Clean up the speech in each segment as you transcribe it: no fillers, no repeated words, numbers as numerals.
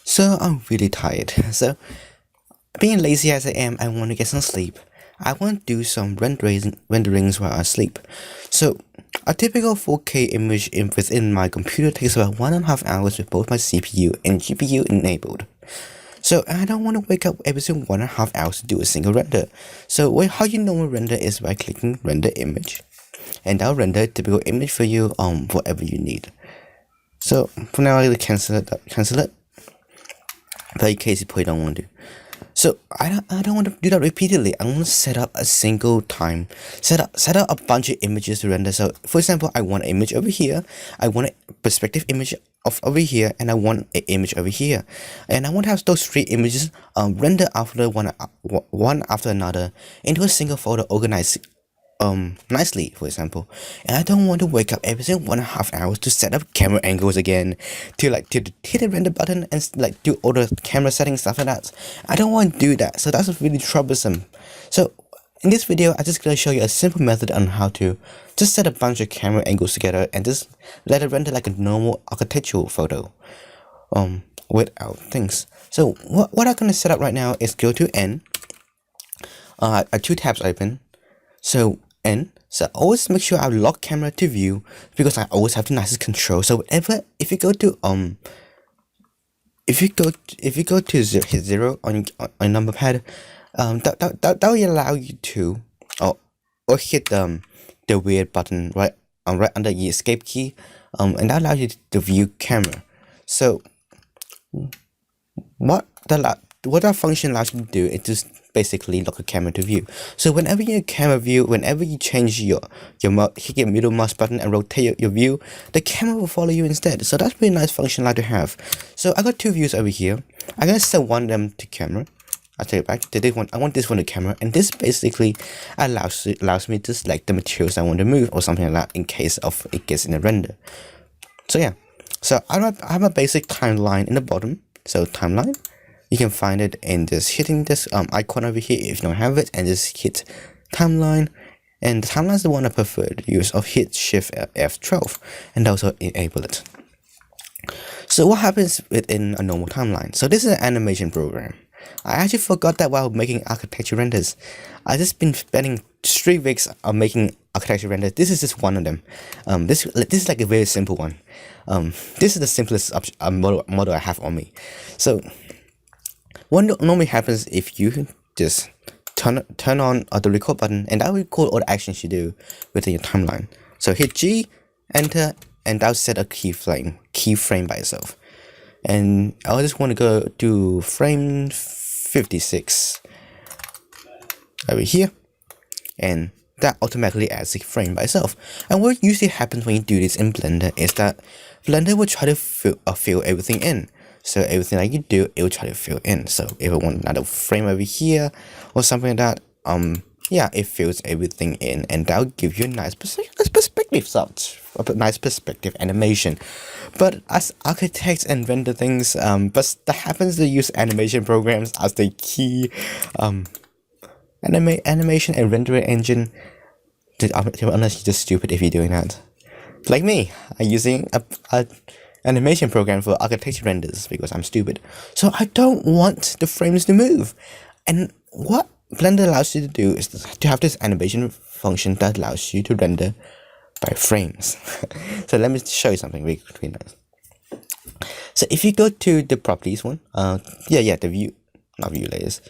So I'm really tired. So being lazy as I am, I want to get some sleep. I want to do some renderings while I sleep. So a typical 4K image within my computer takes about 1.5 hours with both my CPU and GPU enabled. So I don't want to wake up every single 1.5 hours to do a single render. So how you normally render is by clicking render image, and I'll render a typical image for you whatever you need. So for now I'll cancel it. But in case you probably don't want to. So I don't want to do that repeatedly. I want to set up a single time. Set up a bunch of images to render. So for example, I want an image over here. I want a perspective image of over here, and I want an image over here. And I want to have those three images render after one after another into a single folder organized nicely, for example. And I don't want to wake up every single 1.5 hours to set up camera angles again, to hit the render button and do all the camera settings, stuff like that. I don't want to do that, so that's really troublesome. So in this video, I'm just gonna show you a simple method on how to just set a bunch of camera angles together and just let it render like a normal architectural photo without things. So what I'm gonna set up right now is go to N. Two tabs open. So always make sure I lock camera to view, because I always have the nicest control. So if you go to hit 0 on your number pad, that will allow you to or hit the weird button right under the escape key, and that allows you to view camera. So what that function allows you to do is just basically lock a camera to view. So whenever you camera view, whenever you change hit your middle mouse button and rotate your view, the camera will follow you instead. So that's a pretty nice function I like to have. So I got two views over here. I'm gonna set one of them to camera. I'll take it back. I want this one to camera, and this basically allows me to select the materials I want to move or something like that in case of it gets in a render. So yeah. So I have a basic timeline in the bottom. So timeline. You can find it in just hitting this icon over here if you don't have it, and just hit timeline. And the timeline is the one I prefer to use, of hit shift F12 and also enable it. So what happens within a normal timeline? So this is an animation program. I actually forgot that while making architecture renders. I just been spending 3 weeks of making architecture renders. This is just one of them. This is like a very simple one. This is the simplest model I have on me. So what normally happens if you just turn on the record button, and that will record all the actions you do within your timeline. So hit G, enter, and that'll set a keyframe by itself. And I just want to go to frame 56 over here, and that automatically adds a frame by itself. And what usually happens when you do this in Blender is that Blender will try to fill everything in. So everything that you do, it will try to fill in. So if I want another frame over here or something like that, yeah, it fills everything in, and that'll give you a nice perspective shot, a nice perspective animation. But as architects and render things, but that happens to use animation programs as the key animation and rendering engine. To be honest, you're just stupid if you're doing that. Like me, I'm using a animation program for architecture renders because I'm stupid. So I don't want the frames to move. And what Blender allows you to do is to have this animation function that allows you to render by frames. So let me show you something really nice. So if you go to the properties one, the view, not view layers,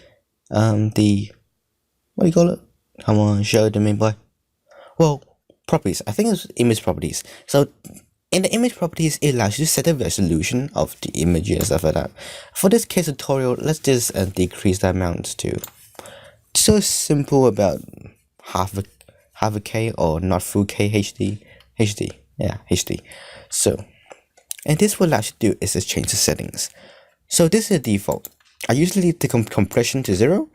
what do you call it? Come on, show the main boy. Well, properties. I think it's image properties. So in the image properties, it allows you to set the resolution of the image and stuff like that. For this case tutorial, let's just decrease the amount to so simple, about half a K, or not full K, HD. So, and this what allows you to do is just change the settings. So this is the default. I usually leave the compression to 0,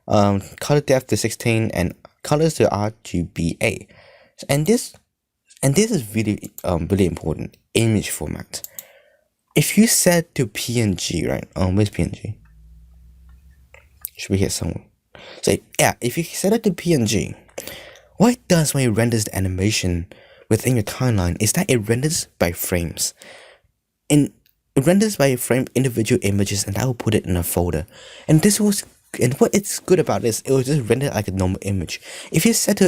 color depth to 16, and colors to RGBA. And this is really really important. Image format. If you set to PNG, right? Where's PNG? Should be here somewhere. So yeah, if you set it to PNG, what it does when it renders the animation within your timeline is that it renders by frames. And it renders by frame individual images, and I will put it in a folder. And what it's good about this, it will just render like a normal image. If you set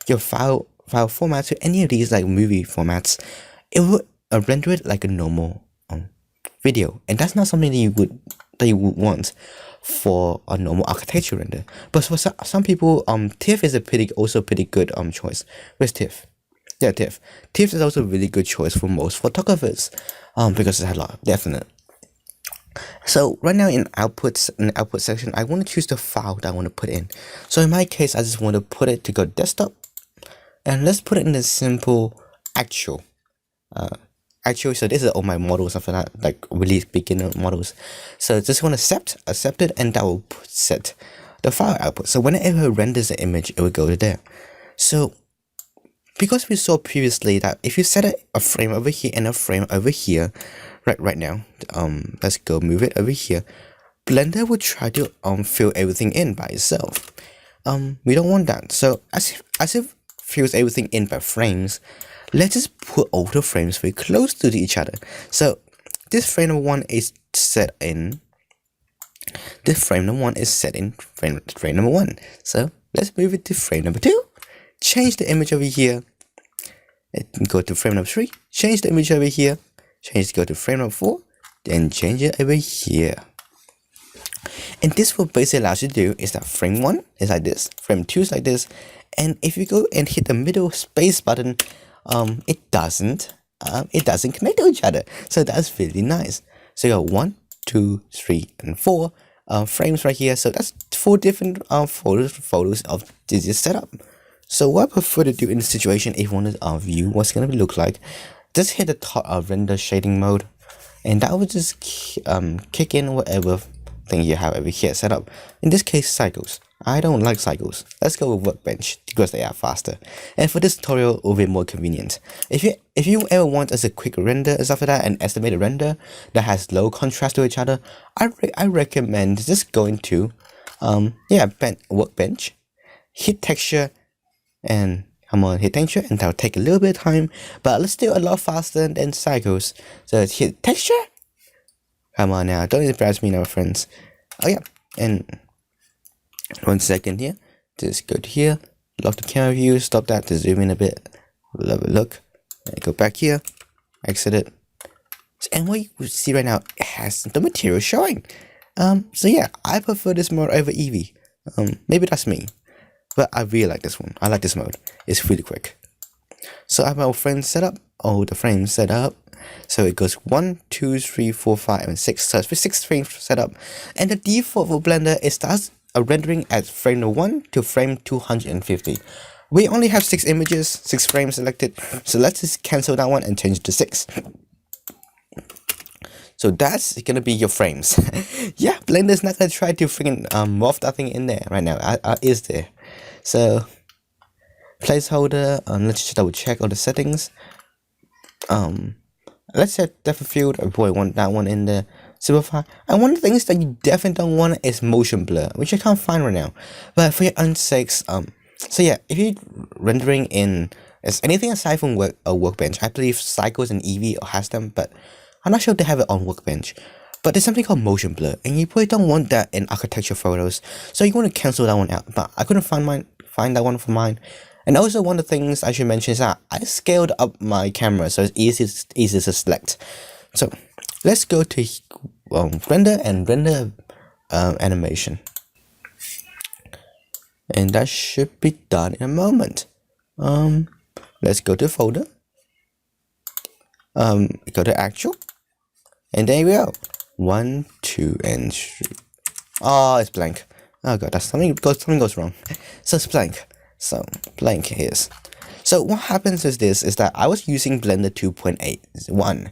your file format to any of these like movie formats, it will render it like a normal video, and that's not something that you would want for a normal architecture render. But for some people, tiff is also pretty good choice. Where's tiff? Yeah, tiff. Tiff is also a really good choice for most photographers, because it has a lot, definite. So right now in the output section, I want to choose the file that I want to put in. So in my case, I just want to put it to go desktop, and let's put it in the simple actual. So this is all my models, stuff like that, like really beginner models. So just want to accept it, and that will set the file output. So whenever it renders the image, it will go to there. So because we saw previously that if you set a frame over here and a frame over here, right now, let's go move it over here, Blender will try to fill everything in by itself. We don't want that. So as it fills everything in by frames, let's just put all the frames very close to each other. So this frame number 1 is set in. This frame number 1 is set in frame number 1. So let's move it to frame number 2. Change the image over here, and go to frame number 3, change the image over here, go to frame number 4, then change it over here. And this will basically allow you to do is that frame 1 is like this, frame 2 is like this, and if you go and hit the middle space button, it doesn't connect to each other. So that's really nice. So you got 1, 2, 3, and 4 frames right here. So that's 4 different photos of this setup. So what I prefer to do in this situation, if you want to view what's going to look like, just hit the top render shading mode, and that will just kick in whatever thing you have over here set up. In this case, cycles. I don't like cycles. Let's go with workbench because they are faster. And for this tutorial, it will be more convenient. If you ever want as a quick render and stuff like that, an estimated render that has low contrast to each other, I recommend just going to workbench, hit texture, and hit texture, and that'll take a little bit of time, but let's do a lot faster than cycles. So let's hit texture. Come on now, don't embarrass me now, friends. Oh yeah, and 1 second here. Just go to here, lock the camera view, stop that to zoom in a bit. Look, and go back here, exit it. And what you see right now, it has the material showing. So yeah, I prefer this mode over Eevee. Maybe that's me, but I really like this one. I like this mode. It's really quick. So I have my frames set up. The frames set up. So it goes 1, 2, 3, 4, 5, and 6. So it's for 6 frames set up. And the default for Blender, it starts rendering at frame 1 to frame 250. We only have 6 images, 6 frames selected. So let's just cancel that one and change it to 6. So that's gonna be your frames. Yeah, Blender's not gonna try to freaking morph that thing in there right now. Is there? So placeholder. Let's just double check all the settings. Let's set depth of field. I probably want that one in there. Simplify. And one of the things that you definitely don't want is motion blur, which I can't find right now. But for your own sakes, so yeah, if you're rendering in as anything aside from workbench, I believe Cycles and Eevee has them, but I'm not sure if they have it on workbench. But there's something called motion blur, and you probably don't want that in architecture photos, so you want to cancel that one out. But I couldn't find that one for mine. And also one of the things I should mention is that I scaled up my camera, so it's easy to select. So let's go to render and render animation, and that should be done in a moment. Let's go to folder, go to actual, and there we go. 1, 2, and 3. Oh, it's blank. Oh god, that's something goes wrong. So it's blank. So blank is. So what happens is that I was using Blender 2.81,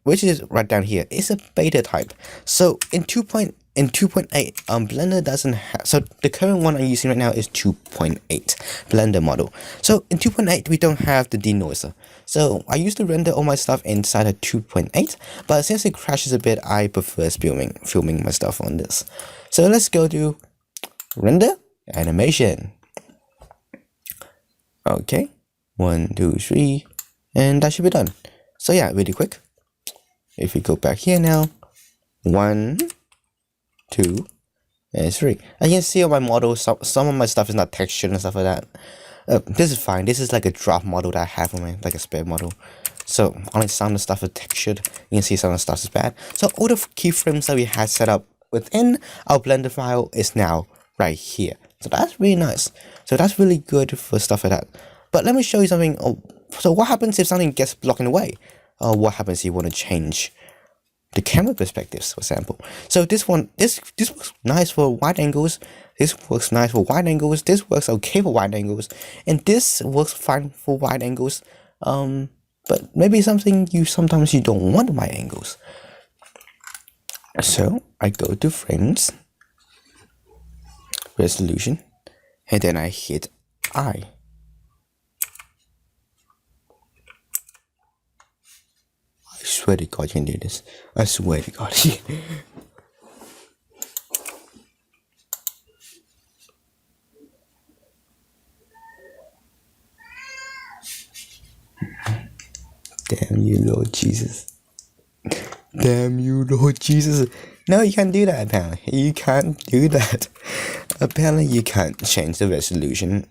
which is right down here. It's a beta type. So in 2.8, Blender doesn't have. So the current one I'm using right now is 2.8 Blender model. So in 2.8 we don't have the denoiser. So I used to render all my stuff inside of 2.8, but since it crashes a bit, I prefer filming my stuff on this. So let's go to render animation. Okay, 1, 2, 3, and that should be done. So yeah, really quick. If we go back here now, 1, 2, and 3. And you can see on my model, some of my stuff is not textured and stuff like that. This is fine. This is like a drop model that I have on my, like a spare model. So only some of the stuff is textured. You can see some of the stuff is bad. So all the keyframes that we had set up within our Blender file is now right here. So that's really nice. So that's really good for stuff like that. But let me show you something. So what happens if something gets blocked in the way? What happens if you want to change the camera perspectives, for example? So this works nice for wide angles. This works nice for wide angles. This works okay for wide angles, and this works fine for wide angles. But maybe sometimes you don't want wide angles. So I go to frames, resolution, and then I hit I. I swear to God you can do this. I swear to God. Damn you, Lord Jesus. Damn you, Lord Jesus. No, you can't do that, apparently. You can't do that. Apparently, you can't change the resolution.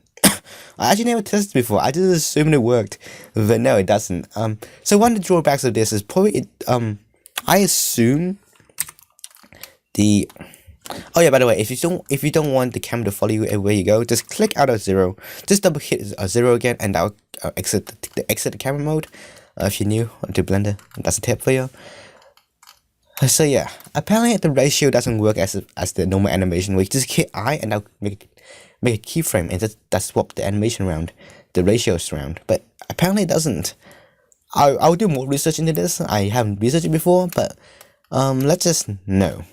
I actually never tested before. I just assumed it worked. But no, it doesn't. So one of the drawbacks of this is probably I assume the... Oh yeah, by the way, if you don't want the camera to follow you everywhere you go, just click out of 0. Just double hit a 0 again, and that'll exit the camera mode. If you're new to Blender, that's a tip for you. So yeah, apparently the ratio doesn't work as the normal animation where you just hit I and I'll make a keyframe and that swap the animation around, the ratios around. But apparently it doesn't. I'll do more research into this. I haven't researched it before, but let's just know.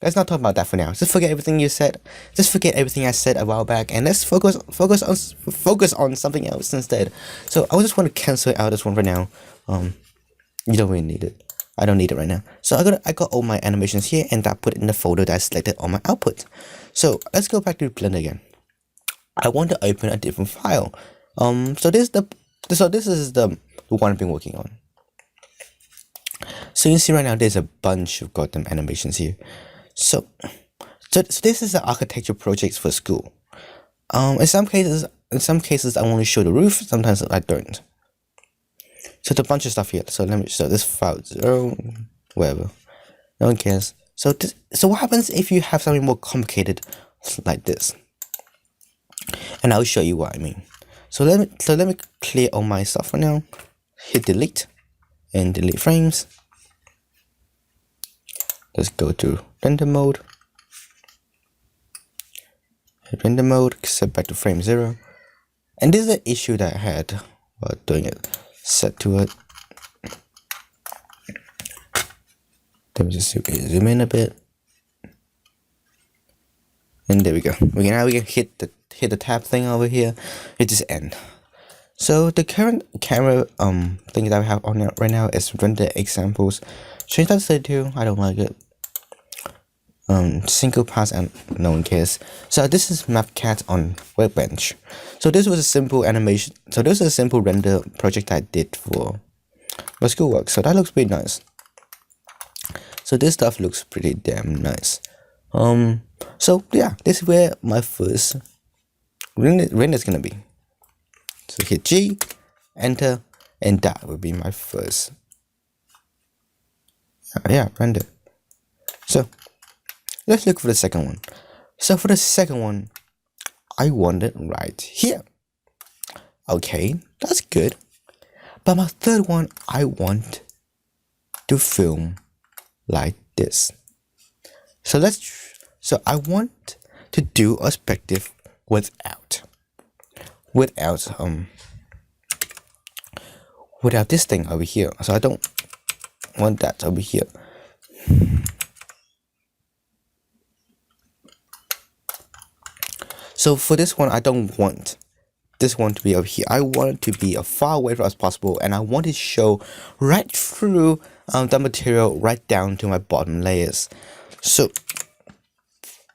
Let's not talk about that for now. Just forget everything you said. Just forget everything I said a while back, and let's focus on something else instead. So I just want to cancel out this one for now. You don't really need it. I don't need it right now. So I got all my animations here, and I put it in the folder that I selected on my output. So let's go back to Blender again. I want to open a different file. So this is the one I've been working on. So you can see right now there's a bunch of goddamn animations here. So this is an architecture project for school. In some cases I only show the roof. Sometimes I don't. So it's a bunch of stuff here. So this file 0, whatever. No one cares. So what happens if you have something more complicated like this? And I'll show you what I mean. So let me clear all my stuff for now. Hit delete and delete frames. Let's go to render mode. Hit render mode, set back to frame 0. And this is an issue that I had while doing it. Set to it. Let me just zoom in a bit. And there we go. We can hit the tab thing over here. Hit this end. So the current camera thing that I have on right now is render examples. Change that to 32. I don't like it. Single pass and no one cares. So this is MapCat on Workbench. So this was a simple animation. So this is a simple render project I did for my schoolwork. So that looks pretty nice. So this stuff looks pretty damn nice. So yeah, this is where my first render is gonna be. So hit G, enter, and that will be my first. Yeah, render. So let's look for the second one. So for the second one, I want it right here. Okay, that's good. But my third one, I want to film like this. So I want to do a perspective without this thing over here. So I don't want that over here. So for this one, I don't want this one to be over here. I want it to be as far away as possible, and I want it to show right through the material right down to my bottom layers. So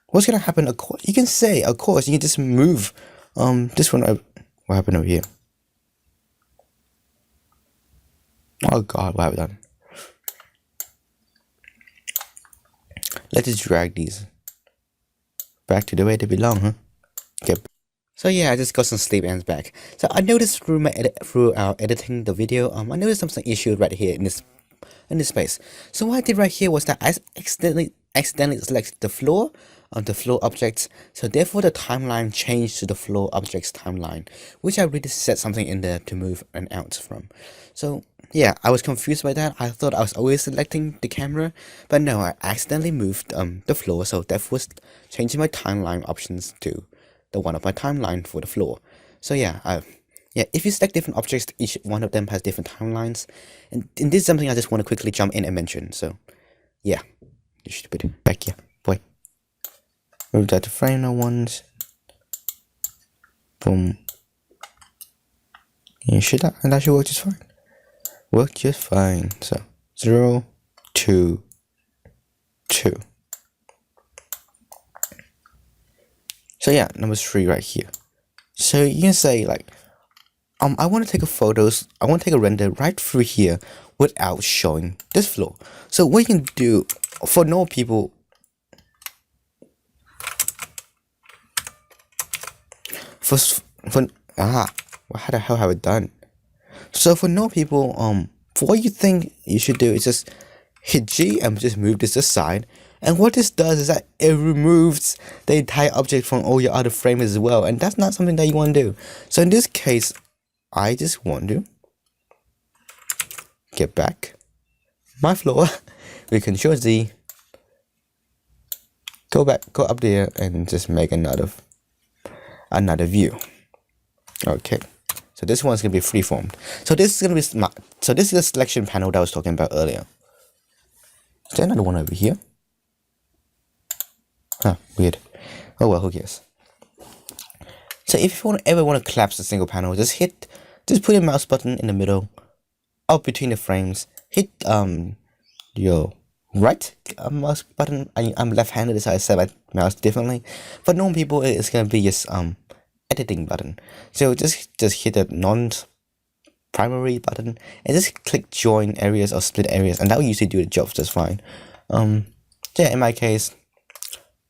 what's gonna happen? You can say, of course, you can just move this one. What happened over here? Oh god, what have I done? Let's just drag these back to the way they belong, huh? Okay. So yeah, I just got some sleep ends back. So I noticed through our editing the video, I noticed some issue right here in this space. So what I did right here was that I accidentally selected the floor on the floor objects. So therefore the timeline changed to the floor objects timeline, which I really set something in there to move and out from. So yeah, I was confused by that. I thought I was always selecting the camera, but no, I accidentally moved the floor. So that was changing my timeline options to the one of my timeline for the floor. So yeah, if you select different objects, each one of them has different timelines. And this is something I just want to quickly jump in and mention. So yeah, you stupid. Back here, boy. Move that to frame no ones. Boom. Yeah, that should work just fine. Work just fine. So 0, 2, 2. So yeah, number 3 right here. So you can say like, I want to take a render right through here without showing this floor. So what you can do for normal people, how the hell have I done? So for normal people, for what you think you should do is just hit G and just move this aside. And what this does is that it removes the entire object from all your other frames as well, and that's not something that you want to do. So in this case, I just want to get back my floor. We Control Z, go up there, and just make another view. Okay, so this one's gonna be freeformed. So this is the selection panel that I was talking about earlier. Is there another one over here? Huh, weird. Oh well, who cares? So if you ever want to collapse a single panel, just put your mouse button in the middle, up between the frames. Hit your right mouse button. I'm left-handed, so I set my mouse differently. For normal people, it's gonna be just editing button. So just hit the non-primary button and just click join areas or split areas, and that will usually do the job just fine. Yeah, in my case,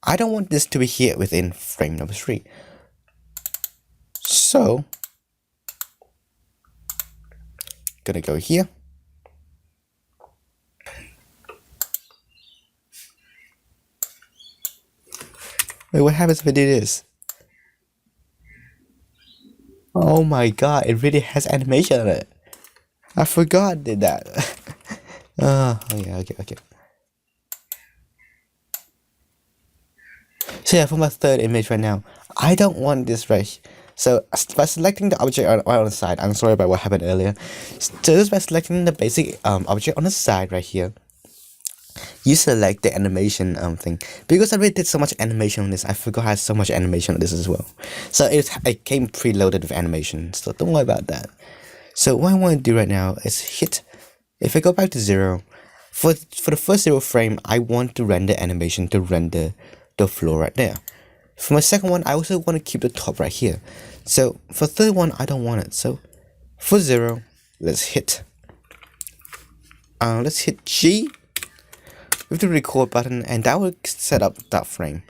I don't want this to be here within frame number 3. So gonna go here. Wait, what happens if I do this? Oh my god, it really has animation on it. I forgot I did that. Oh yeah, okay. So yeah, for my third image right now, I don't want this right. So by selecting the object on the side, I'm sorry about what happened earlier. So just by selecting the basic object on the side right here, you select the animation thing. Because I already did so much animation on this, I forgot I had so much animation on this as well. So it came preloaded with animation, so don't worry about that. So what I want to do right now is hit, if I go back to 0, for the first 0 frame, I want the render animation to render the floor right there. For my second one, I also want to keep the top right here. So for third one, I don't want it. So for 0, let's hit G with the record button, and that will set up that frame.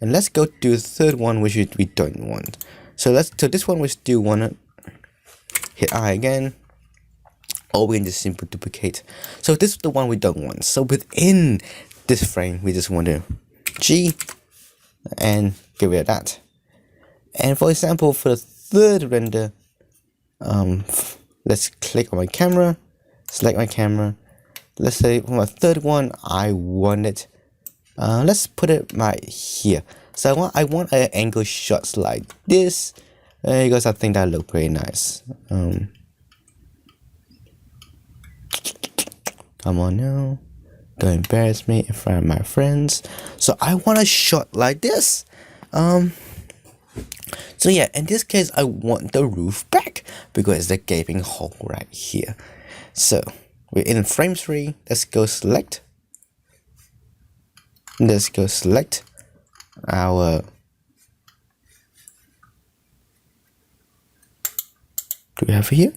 And let's go to the third one, which we don't want. So this one we still want it. Hit I again, or we can just simply duplicate. So this is the one we don't want. So within this frame, we just want to G and get rid of that. And for example, for the third render, let's click on my camera, select my camera. Let's say for my third one, I want it. Let's put it right here. So I want an angle shots like this, because I think that look pretty nice. Come on now, don't embarrass me in front of my friends. So I want a shot like this. So yeah, in this case, I want the roof back because it's the gaping hole right here. So we're in frame 3. Let's go select our do we have it here?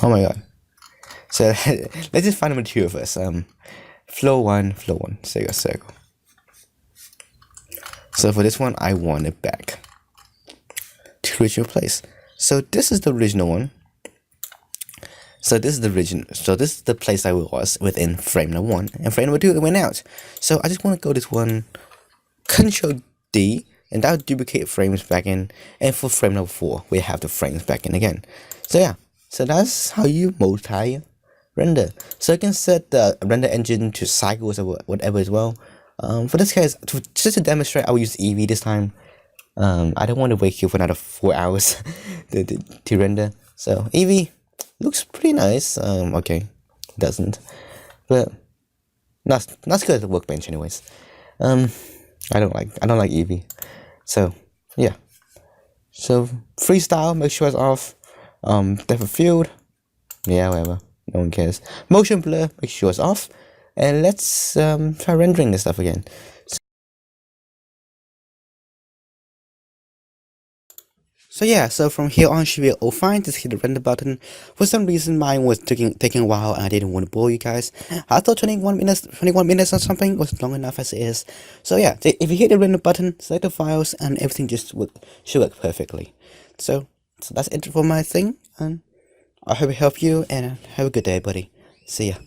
Oh my god. So let's just find the material first. Floor one. Circle. So for this one, I want it back to original place. So this is the original one. So this is the original. So this is the place I was within frame number 1, and frame number 2 it went out. So I just want to go this one, Control D, and that will duplicate frames back in. And for frame number 4, we have the frames back in again. So yeah, so that's how you multi render. So you can set the render engine to cycles or whatever as well. For this case, just to demonstrate, I will use Eevee this time. I don't want to wake you for another 4 hours to render. So Eevee looks pretty nice. Okay, doesn't, but not good at the workbench anyways. I don't like Eevee. So yeah. So freestyle, make sure it's off. Depth of field, yeah, whatever. No one cares. Motion blur, make sure it's off. And let's try rendering this stuff again. So yeah, so from here on should be all fine. Just hit the render button. For some reason mine was taking a while and I didn't want to bore you guys. I thought 21 minutes or something was long enough as it is. So yeah, if you hit the render button, select the files and everything just should work perfectly. So that's it for my thing, and I hope it helped you and have a good day, buddy. See ya.